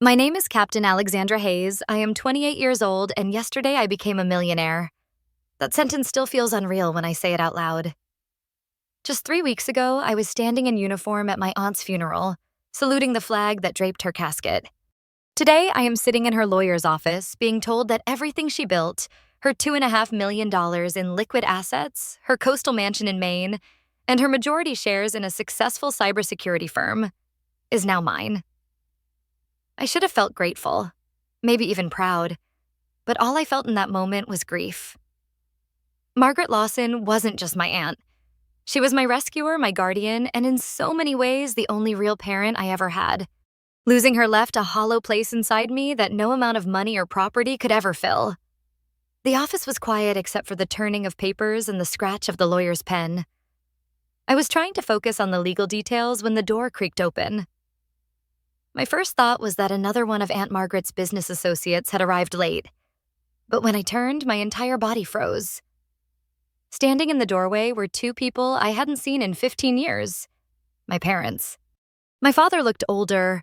My name is Captain Alexandra Hayes. I am 28 years old, and yesterday I became a millionaire. That sentence still feels unreal when I say it out loud. Just 3 weeks ago, I was standing in uniform at my aunt's funeral, saluting the flag that draped her casket. Today, I am sitting in her lawyer's office, being told that everything she built, her $2.5 million in liquid assets, her coastal mansion in Maine, and her majority shares in a successful cybersecurity firm, is now mine. I should have felt grateful, maybe even proud, but all I felt in that moment was grief. Margaret Lawson wasn't just my aunt. She was my rescuer, my guardian, and in so many ways, the only real parent I ever had. Losing her left a hollow place inside me that no amount of money or property could ever fill. The office was quiet except for the turning of papers and the scratch of the lawyer's pen. I was trying to focus on the legal details when the door creaked open. My first thought was that another one of Aunt Margaret's business associates had arrived late. But when I turned, my entire body froze. Standing in the doorway were two people I hadn't seen in 15 years. My parents. My father looked older,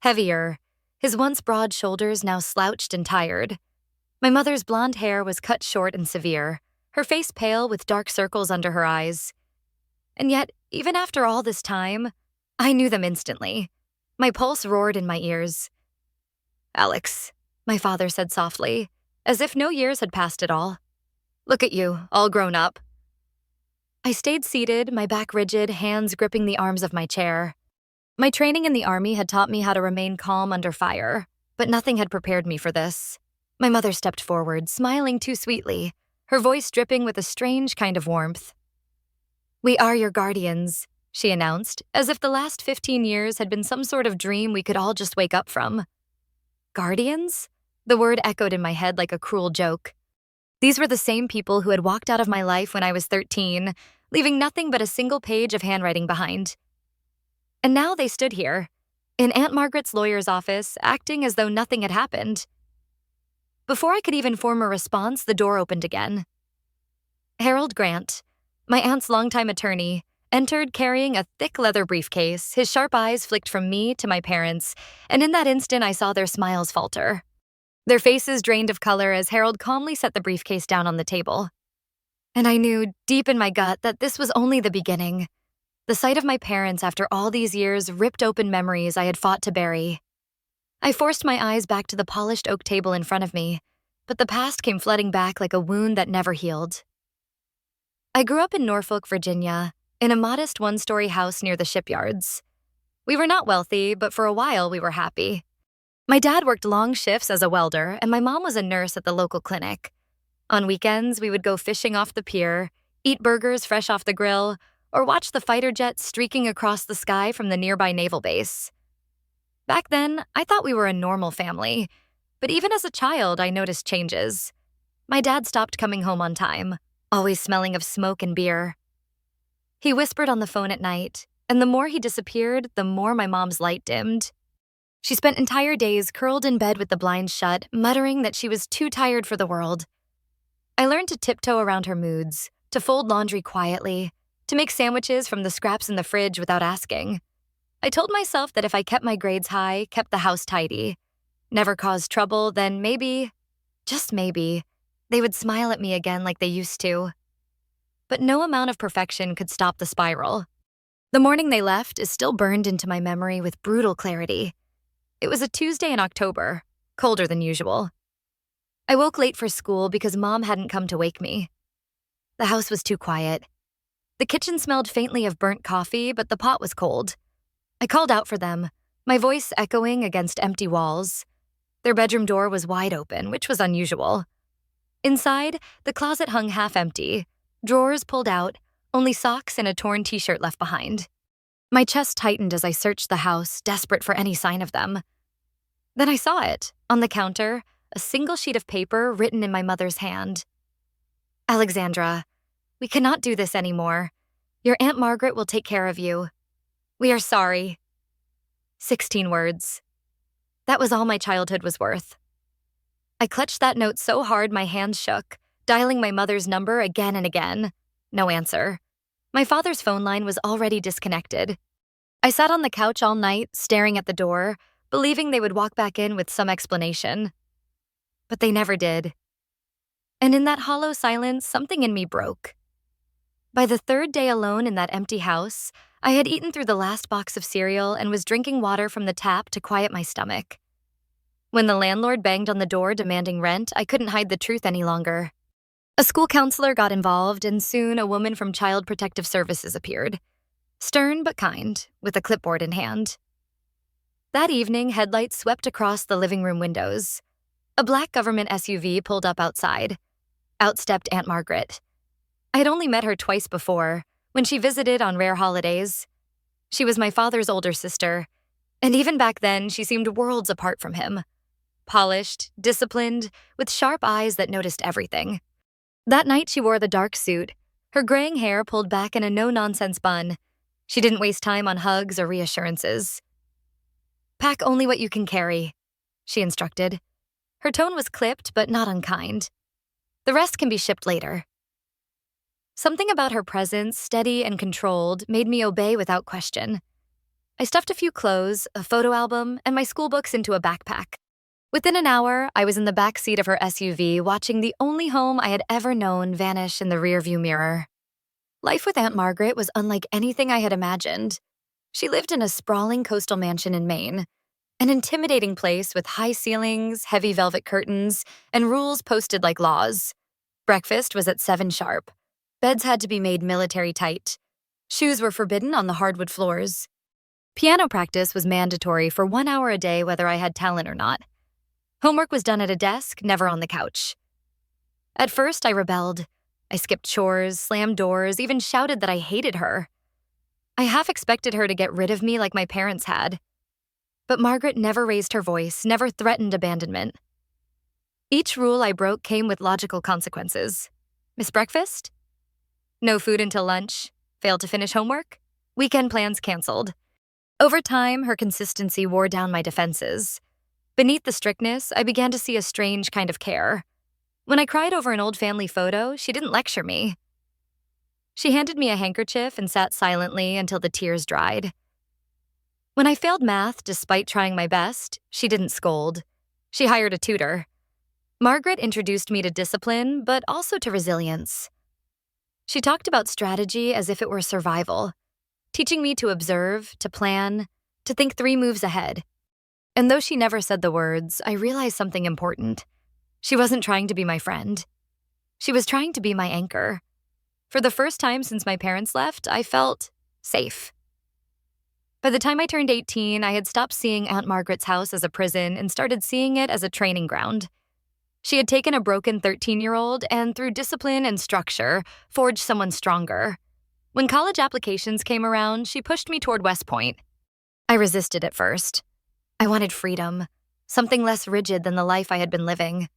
heavier, his once broad shoulders now slouched and tired. My mother's blonde hair was cut short and severe, her face pale with dark circles under her eyes. And yet, even after all this time, I knew them instantly. My pulse roared in my ears. "Alex," my father said softly, as if no years had passed at all. "Look at you, all grown up." I stayed seated, my back rigid, hands gripping the arms of my chair. My training in the Army had taught me how to remain calm under fire, but nothing had prepared me for this. My mother stepped forward, smiling too sweetly, her voice dripping with a strange kind of warmth. "We are your guardians," she announced, as if the last 15 years had been some sort of dream we could all just wake up from. Guardians? The word echoed in my head like a cruel joke. These were the same people who had walked out of my life when I was 13, leaving nothing but a single page of handwriting behind. And now they stood here, in Aunt Margaret's lawyer's office, acting as though nothing had happened. Before I could even form a response, the door opened again. Harold Grant, my aunt's longtime attorney, entered carrying a thick leather briefcase, his sharp eyes flicked from me to my parents, and in that instant I saw their smiles falter. Their faces drained of color as Harold calmly set the briefcase down on the table. And I knew, deep in my gut, that this was only the beginning. The sight of my parents after all these years ripped open memories I had fought to bury. I forced my eyes back to the polished oak table in front of me, but the past came flooding back like a wound that never healed. I grew up in Norfolk, Virginia, in a modest one-story house near the shipyards. We were not wealthy, but for a while we were happy. My dad worked long shifts as a welder, and my mom was a nurse at the local clinic. On weekends, we would go fishing off the pier, eat burgers fresh off the grill, or watch the fighter jets streaking across the sky from the nearby naval base. Back then, I thought we were a normal family, but even as a child, I noticed changes. My dad stopped coming home on time, always smelling of smoke and beer. He whispered on the phone at night, and the more he disappeared, the more my mom's light dimmed. She spent entire days curled in bed with the blinds shut, muttering that she was too tired for the world. I learned to tiptoe around her moods, to fold laundry quietly, to make sandwiches from the scraps in the fridge without asking. I told myself that if I kept my grades high, kept the house tidy, never caused trouble, then maybe, just maybe, they would smile at me again like they used to. But no amount of perfection could stop the spiral. The morning they left is still burned into my memory with brutal clarity. It was a Tuesday in October, colder than usual. I woke late for school because Mom hadn't come to wake me. The house was too quiet. The kitchen smelled faintly of burnt coffee, but the pot was cold. I called out for them, my voice echoing against empty walls. Their bedroom door was wide open, which was unusual. Inside, the closet hung half empty, drawers pulled out, only socks and a torn t-shirt left behind. My chest tightened as I searched the house, desperate for any sign of them. Then I saw it, on the counter, a single sheet of paper written in my mother's hand. "Alexandra, we cannot do this anymore. Your Aunt Margaret will take care of you. We are sorry." 16 words. That was all my childhood was worth. I clutched that note so hard my hands shook, dialing my mother's number again and again. No answer. My father's phone line was already disconnected. I sat on the couch all night, staring at the door, believing they would walk back in with some explanation. But they never did. And in that hollow silence, something in me broke. By the third day alone in that empty house, I had eaten through the last box of cereal and was drinking water from the tap to quiet my stomach. When the landlord banged on the door demanding rent, I couldn't hide the truth any longer. A school counselor got involved, and soon a woman from Child Protective Services appeared. Stern but kind, with a clipboard in hand. That evening, headlights swept across the living room windows. A black government SUV pulled up outside. Out stepped Aunt Margaret. I had only met her twice before, when she visited on rare holidays. She was my father's older sister, and even back then, she seemed worlds apart from him. Polished, disciplined, with sharp eyes that noticed everything. That night, she wore the dark suit, her graying hair pulled back in a no-nonsense bun. She didn't waste time on hugs or reassurances. "Pack only what you can carry," she instructed. Her tone was clipped but not unkind. "The rest can be shipped later." Something about her presence, steady and controlled, made me obey without question. I stuffed a few clothes, a photo album, and my school books into a backpack. Within an hour, I was in the back seat of her SUV watching the only home I had ever known vanish in the rearview mirror. Life with Aunt Margaret was unlike anything I had imagined. She lived in a sprawling coastal mansion in Maine, an intimidating place with high ceilings, heavy velvet curtains, and rules posted like laws. Breakfast was at 7 sharp. Beds had to be made military tight. Shoes were forbidden on the hardwood floors. Piano practice was mandatory for 1 hour a day whether I had talent or not. Homework was done at a desk, never on the couch. At first, I rebelled. I skipped chores, slammed doors, even shouted that I hated her. I half expected her to get rid of me like my parents had. But Margaret never raised her voice, never threatened abandonment. Each rule I broke came with logical consequences. Miss breakfast? No food until lunch. Failed to finish homework? Weekend plans canceled. Over time, her consistency wore down my defenses. Beneath the strictness, I began to see a strange kind of care. When I cried over an old family photo, she didn't lecture me. She handed me a handkerchief and sat silently until the tears dried. When I failed math, despite trying my best, she didn't scold. She hired a tutor. Margaret introduced me to discipline, but also to resilience. She talked about strategy as if it were survival, teaching me to observe, to plan, to think 3 moves ahead. And though she never said the words, I realized something important. She wasn't trying to be my friend. She was trying to be my anchor. For the first time since my parents left, I felt safe. By the time I turned 18, I had stopped seeing Aunt Margaret's house as a prison and started seeing it as a training ground. She had taken a broken 13-year-old and, through discipline and structure, forged someone stronger. When college applications came around, she pushed me toward West Point. I resisted at first. I wanted freedom, something less rigid than the life I had been living.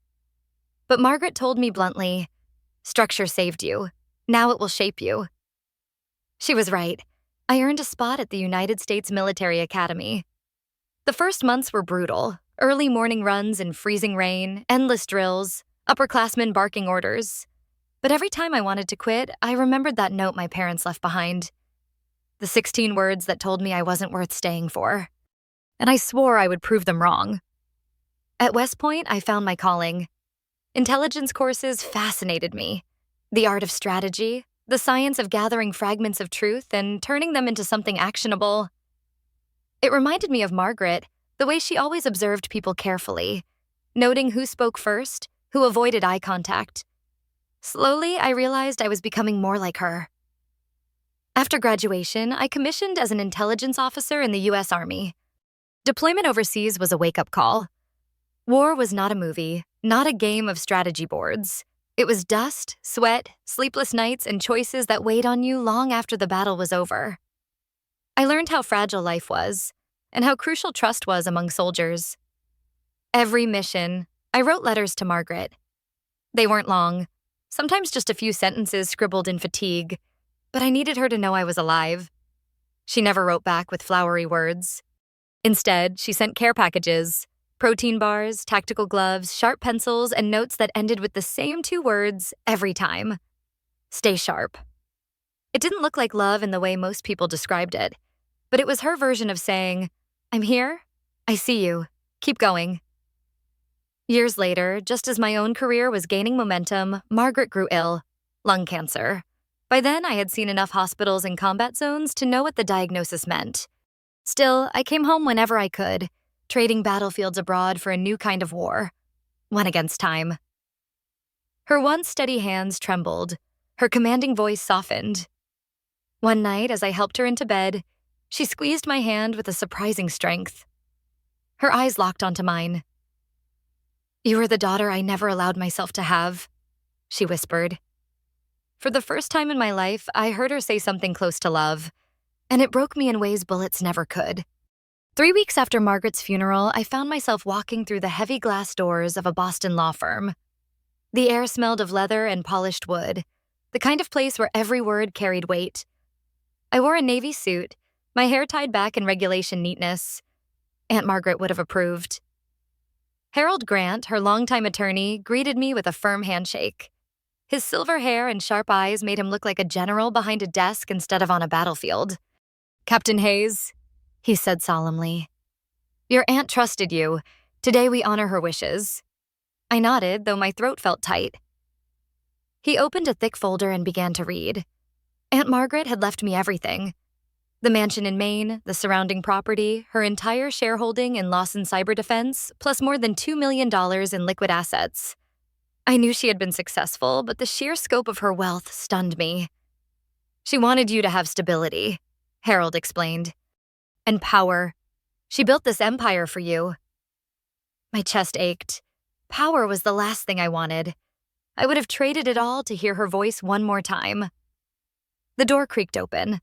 But Margaret told me bluntly, "Structure saved you. Now it will shape you." She was right. I earned a spot at the United States Military Academy. The first months were brutal. Early morning runs in freezing rain, endless drills, upperclassmen barking orders. But every time I wanted to quit, I remembered that note my parents left behind. The 16 words that told me I wasn't worth staying for. And I swore I would prove them wrong. At West Point, I found my calling. Intelligence courses fascinated me. The art of strategy, the science of gathering fragments of truth and turning them into something actionable. It reminded me of Margaret, the way she always observed people carefully, noting who spoke first, who avoided eye contact. Slowly, I realized I was becoming more like her. After graduation, I commissioned as an intelligence officer in the U.S. Army. Deployment overseas was a wake-up call. War was not a movie, not a game of strategy boards. It was dust, sweat, sleepless nights, and choices that weighed on you long after the battle was over. I learned how fragile life was, and how crucial trust was among soldiers. Every mission, I wrote letters to Margaret. They weren't long, sometimes just a few sentences scribbled in fatigue, but I needed her to know I was alive. She never wrote back with flowery words. Instead, she sent care packages, protein bars, tactical gloves, sharp pencils, and notes that ended with the same 2 words every time. Stay sharp. It didn't look like love in the way most people described it, but it was her version of saying, "I'm here, I see you. Keep going. Years later, just as my own career was gaining momentum, Margaret grew ill. Lung cancer. By then, I had seen enough hospitals and combat zones to know what the diagnosis meant. Still, I came home whenever I could, trading battlefields abroad for a new kind of war. One against time. Her once steady hands trembled. Her commanding voice softened. One night, as I helped her into bed, she squeezed my hand with a surprising strength. Her eyes locked onto mine. "You are the daughter I never allowed myself to have," she whispered. For the first time in my life, I heard her say something close to love, and it broke me in ways bullets never could. 3 weeks after Margaret's funeral, I found myself walking through the heavy glass doors of a Boston law firm. The air smelled of leather and polished wood, the kind of place where every word carried weight. I wore a navy suit, my hair tied back in regulation neatness. Aunt Margaret would have approved. Harold Grant, her longtime attorney, greeted me with a firm handshake. His silver hair and sharp eyes made him look like a general behind a desk instead of on a battlefield. "Captain Hayes," he said solemnly, "your aunt trusted you. Today we honor her wishes." I nodded, though my throat felt tight. He opened a thick folder and began to read. Aunt Margaret had left me everything. The mansion in Maine, the surrounding property, her entire shareholding in Lawson Cyber Defense, plus more than $2 million in liquid assets. I knew she had been successful, but the sheer scope of her wealth stunned me. "She wanted you to have stability," Harold explained. "And power. She built this empire for you." My chest ached. Power was the last thing I wanted. I would have traded it all to hear her voice one more time. The door creaked open.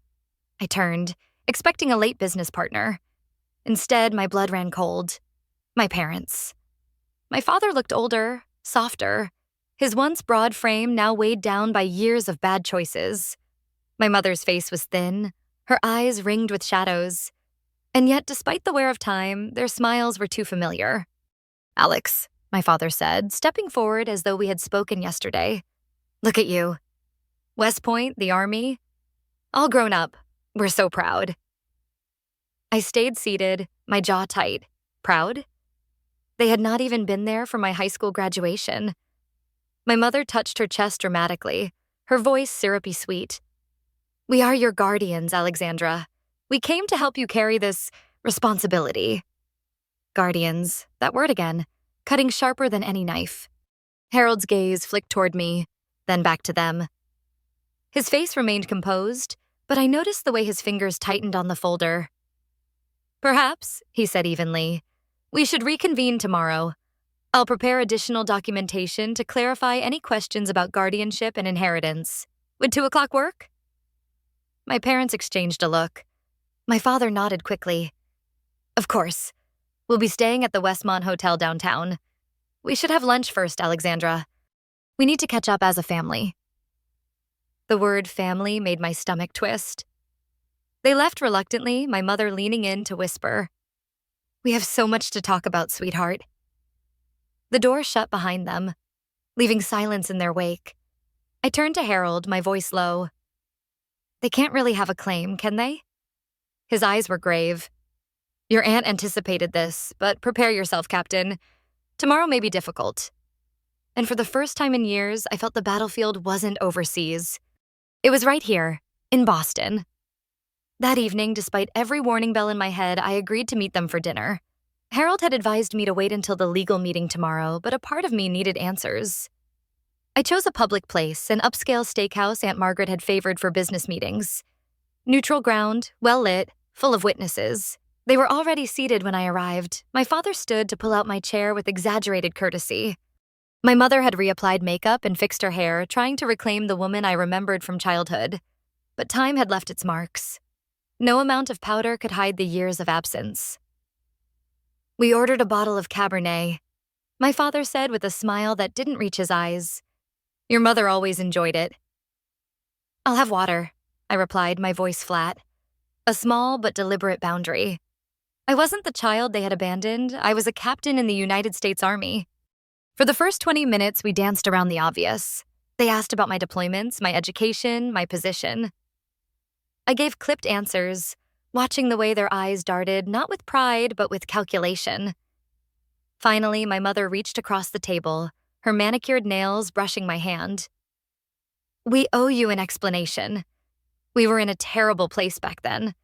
I turned, expecting a late business partner. Instead, my blood ran cold. My parents. My father looked older, softer, his once broad frame now weighed down by years of bad choices. My mother's face was thin, her eyes ringed with shadows. And yet, despite the wear of time, their smiles were too familiar. "Alex," my father said, stepping forward as though we had spoken yesterday. "Look at you. West Point, the Army. All grown up. We're so proud." I stayed seated, my jaw tight. Proud? They had not even been there for my high school graduation. My mother touched her chest dramatically, her voice syrupy sweet. "We are your guardians, Alexandra. We came to help you carry this responsibility." Guardians, that word again, cutting sharper than any knife. Harold's gaze flicked toward me, then back to them. His face remained composed, but I noticed the way his fingers tightened on the folder. "Perhaps," he said evenly, "we should reconvene tomorrow. I'll prepare additional documentation to clarify any questions about guardianship and inheritance. Would 2 o'clock work?" My parents exchanged a look. My father nodded quickly. "Of course. We'll be staying at the Westmont Hotel downtown. We should have lunch first, Alexandra. We need to catch up as a family." The word family made my stomach twist. They left reluctantly, my mother leaning in to whisper, "We have so much to talk about, sweetheart." The door shut behind them, leaving silence in their wake. I turned to Harold, my voice low. "They can't really have a claim, can they?" His eyes were grave. "Your aunt anticipated this, but prepare yourself, Captain. Tomorrow may be difficult." And for the first time in years, I felt the battlefield wasn't overseas. It was right here, in Boston. That evening, despite every warning bell in my head, I agreed to meet them for dinner. Harold had advised me to wait until the legal meeting tomorrow, but a part of me needed answers. I chose a public place, an upscale steakhouse Aunt Margaret had favored for business meetings. Neutral ground, well lit, full of witnesses. They were already seated when I arrived. My father stood to pull out my chair with exaggerated courtesy. My mother had reapplied makeup and fixed her hair, trying to reclaim the woman I remembered from childhood. But time had left its marks. No amount of powder could hide the years of absence. "We ordered a bottle of Cabernet," my father said with a smile that didn't reach his eyes. "Your mother always enjoyed it." "I'll have water," I replied, my voice flat. A small but deliberate boundary. I wasn't the child they had abandoned. I was a captain in the United States Army. For the first 20 minutes, we danced around the obvious. They asked about my deployments, my education, my position. I gave clipped answers, watching the way their eyes darted not with pride but with calculation. Finally, my mother reached across the table, her manicured nails brushing my hand. "We owe you an explanation. We were in a terrible place back then.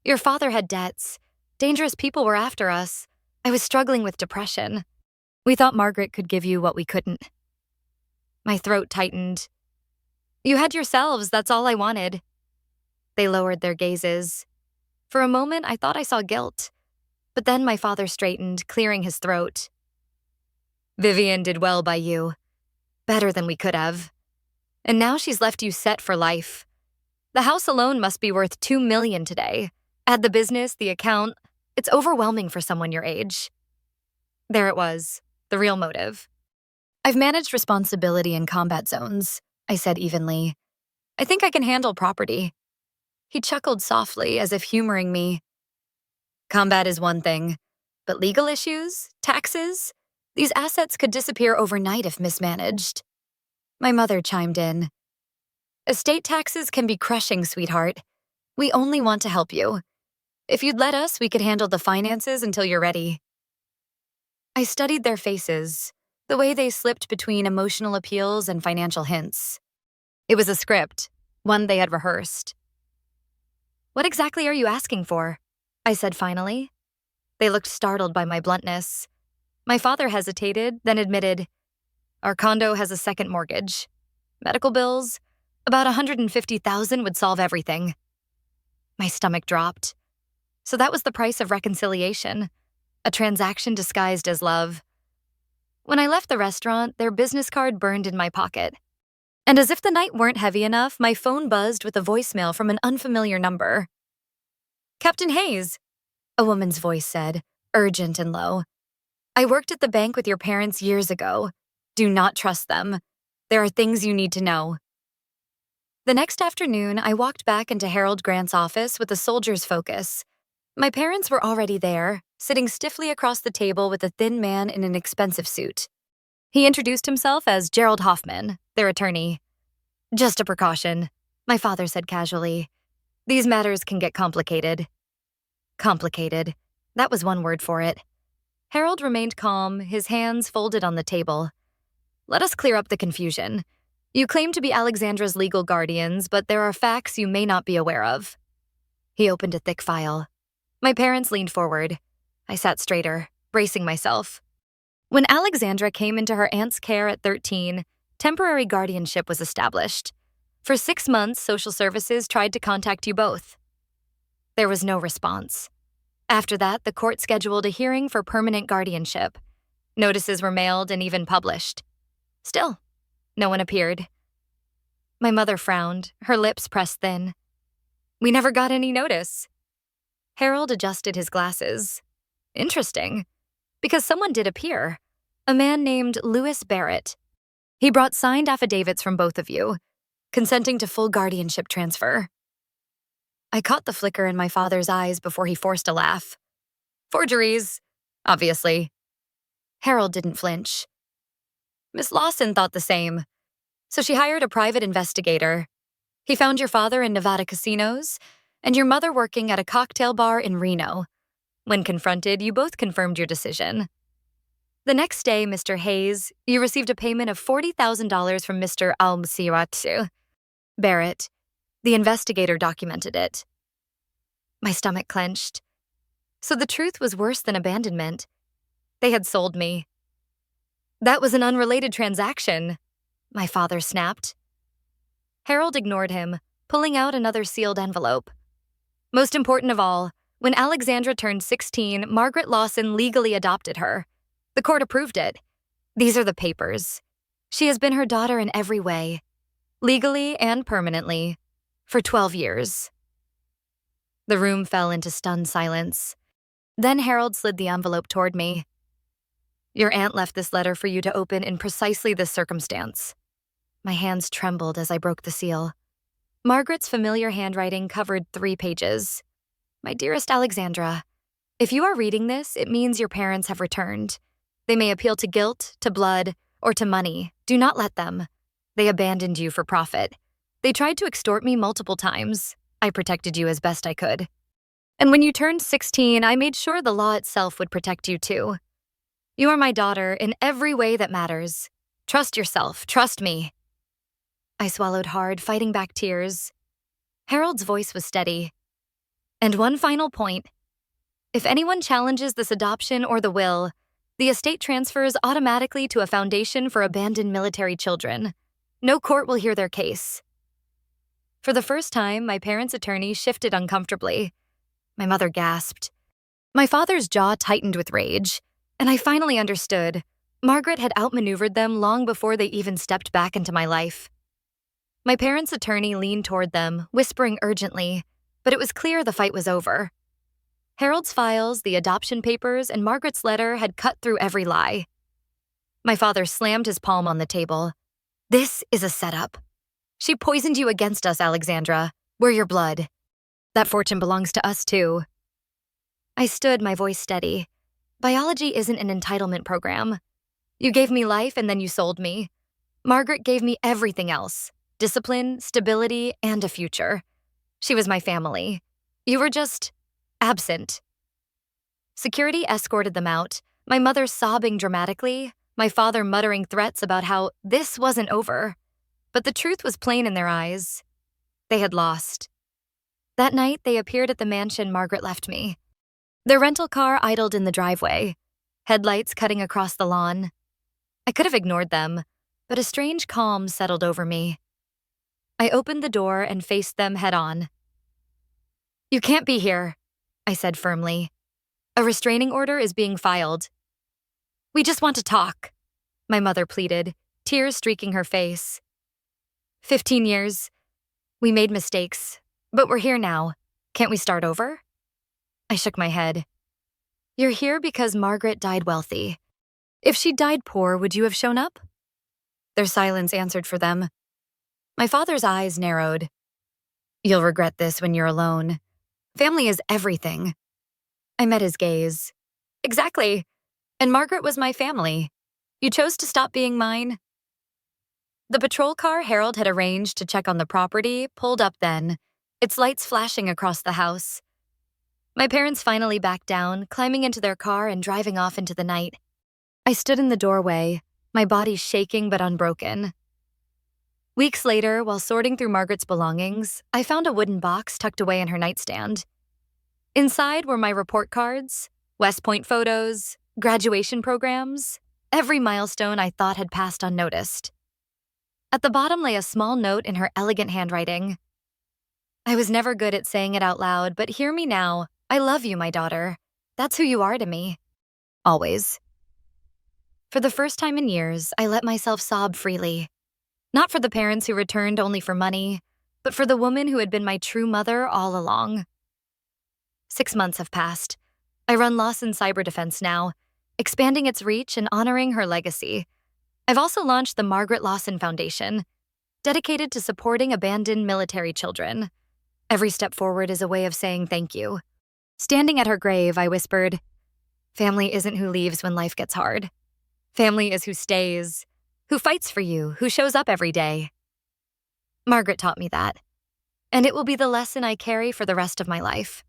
Your father had debts. Dangerous people were after us. I was struggling with depression. We thought Margaret could give you what we couldn't." My throat tightened. "You had yourselves, that's all I wanted." They lowered their gazes. For a moment, I thought I saw guilt. But then my father straightened, clearing his throat. "Vivian did well by you. Better than we could have. And now she's left you set for life. The house alone must be worth $2 million today. Add the business, the account. It's overwhelming for someone your age." There it was, the real motive. "I've managed responsibility in combat zones," I said evenly. "I think I can handle property." He chuckled softly, as if humoring me. "Combat is one thing, but legal issues, taxes, these assets could disappear overnight if mismanaged." My mother chimed in. "Estate taxes can be crushing, sweetheart. We only want to help you. If you'd let us, we could handle the finances until you're ready." I studied their faces, the way they slipped between emotional appeals and financial hints. It was a script, one they had rehearsed. "What exactly are you asking for?" I said finally. They looked startled by my bluntness. My father hesitated, then admitted, "Our condo has a second mortgage. Medical bills, about $150,000 would solve everything." My stomach dropped. So that was the price of reconciliation, a transaction disguised as love. When I left the restaurant, their business card burned in my pocket. And as if the night weren't heavy enough, my phone buzzed with a voicemail from an unfamiliar number. "Captain Hayes," a woman's voice said, urgent and low. "I worked at the bank with your parents years ago. Do not trust them. There are things you need to know." The next afternoon, I walked back into Harold Grant's office with a soldier's focus. My parents were already there, sitting stiffly across the table with a thin man in an expensive suit. He introduced himself as Gerald Hoffman, their attorney. "Just a precaution," my father said casually. "These matters can get complicated." Complicated. That was one word for it. Harold remained calm, his hands folded on the table. "Let us clear up the confusion. You claim to be Alexandra's legal guardians, but there are facts you may not be aware of." He opened a thick file. My parents leaned forward. I sat straighter, bracing myself. When Alexandra came into her aunt's care at 13, temporary guardianship was established. For 6 months, social services tried to contact you both. There was no response. After that, the court scheduled a hearing for permanent guardianship. Notices were mailed and even published. Still, no one appeared. My mother frowned, her lips pressed thin. "We never got any notice." Harold adjusted his glasses. "Interesting, because someone did appear. A man named Louis Barrett. He brought signed affidavits from both of you, consenting to full guardianship transfer." I caught the flicker in my father's eyes before he forced a laugh. "Forgeries, obviously." Harold didn't flinch. "Miss Lawson thought the same, so she hired a private investigator. He found your father in Nevada casinos and your mother working at a cocktail bar in Reno. When confronted, you both confirmed your decision. The next day, Mr. Hayes, you received a payment of $40,000 from Mr. Almsiratsu. Barrett, the investigator, documented it." My stomach clenched. So the truth was worse than abandonment. They had sold me. "That was an unrelated transaction," my father snapped. Harold ignored him, pulling out another sealed envelope. "Most important of all, when Alexandra turned 16, Margaret Lawson legally adopted her. The court approved it. These are the papers. She has been her daughter in every way, legally and permanently, for 12 years. The room fell into stunned silence. Then Harold slid the envelope toward me. "Your aunt left this letter for you to open in precisely this circumstance." My hands trembled as I broke the seal. Margaret's familiar handwriting covered 3 pages. "My dearest Alexandra, if you are reading this, it means your parents have returned. They may appeal to guilt, to blood, or to money. Do not let them. They abandoned you for profit. They tried to extort me multiple times. I protected you as best I could. And when you turned 16, I made sure the law itself would protect you too. You are my daughter in every way that matters. Trust yourself, trust me. I swallowed hard, fighting back tears. Harold's voice was steady. And one final point. If anyone challenges this adoption or the will, the estate transfers automatically to a foundation for abandoned military children. No court will hear their case. For the first time, my parents' attorney shifted uncomfortably. My mother gasped. My father's jaw tightened with rage, and I finally understood. Margaret had outmaneuvered them long before they even stepped back into my life. My parents' attorney leaned toward them, whispering urgently, but it was clear the fight was over. Harold's files, the adoption papers, and Margaret's letter had cut through every lie. My father slammed his palm on the table. This is a setup. She poisoned you against us, Alexandra. We're your blood. That fortune belongs to us, too. I stood, my voice steady. Biology isn't an entitlement program. You gave me life and then you sold me. Margaret gave me everything else. Discipline, stability, and a future. She was my family. You were just absent. Security escorted them out, my mother sobbing dramatically, my father muttering threats about how this wasn't over. But the truth was plain in their eyes. They had lost. That night, they appeared at the mansion Margaret left me. Their rental car idled in the driveway, headlights cutting across the lawn. I could have ignored them, but a strange calm settled over me. I opened the door and faced them head-on. You can't be here, I said firmly. A restraining order is being filed. We just want to talk, my mother pleaded, tears streaking her face. 15 years. We made mistakes, but we're here now. Can't we start over? I shook my head. You're here because Margaret died wealthy. If she'd died poor, would you have shown up? Their silence answered for them. My father's eyes narrowed. You'll regret this when you're alone. Family is everything. I met his gaze. Exactly. And Margaret was my family. You chose to stop being mine. The patrol car Harold had arranged to check on the property pulled up then, its lights flashing across the house. My parents finally backed down, climbing into their car and driving off into the night. I stood in the doorway, my body shaking but unbroken. Weeks later, while sorting through Margaret's belongings, I found a wooden box tucked away in her nightstand. Inside were my report cards, West Point photos, graduation programs, every milestone I thought had passed unnoticed. At the bottom lay a small note in her elegant handwriting. I was never good at saying it out loud, but hear me now. I love you, my daughter. That's who you are to me. Always. For the first time in years, I let myself sob freely. Not for the parents who returned only for money, but for the woman who had been my true mother all along. 6 months have passed. I run Lawson Cyber Defense now, expanding its reach and honoring her legacy. I've also launched the Margaret Lawson Foundation, dedicated to supporting abandoned military children. Every step forward is a way of saying thank you. Standing at her grave, I whispered, family isn't who leaves when life gets hard. Family is who stays, who fights for you, who shows up every day. Margaret taught me that, and it will be the lesson I carry for the rest of my life.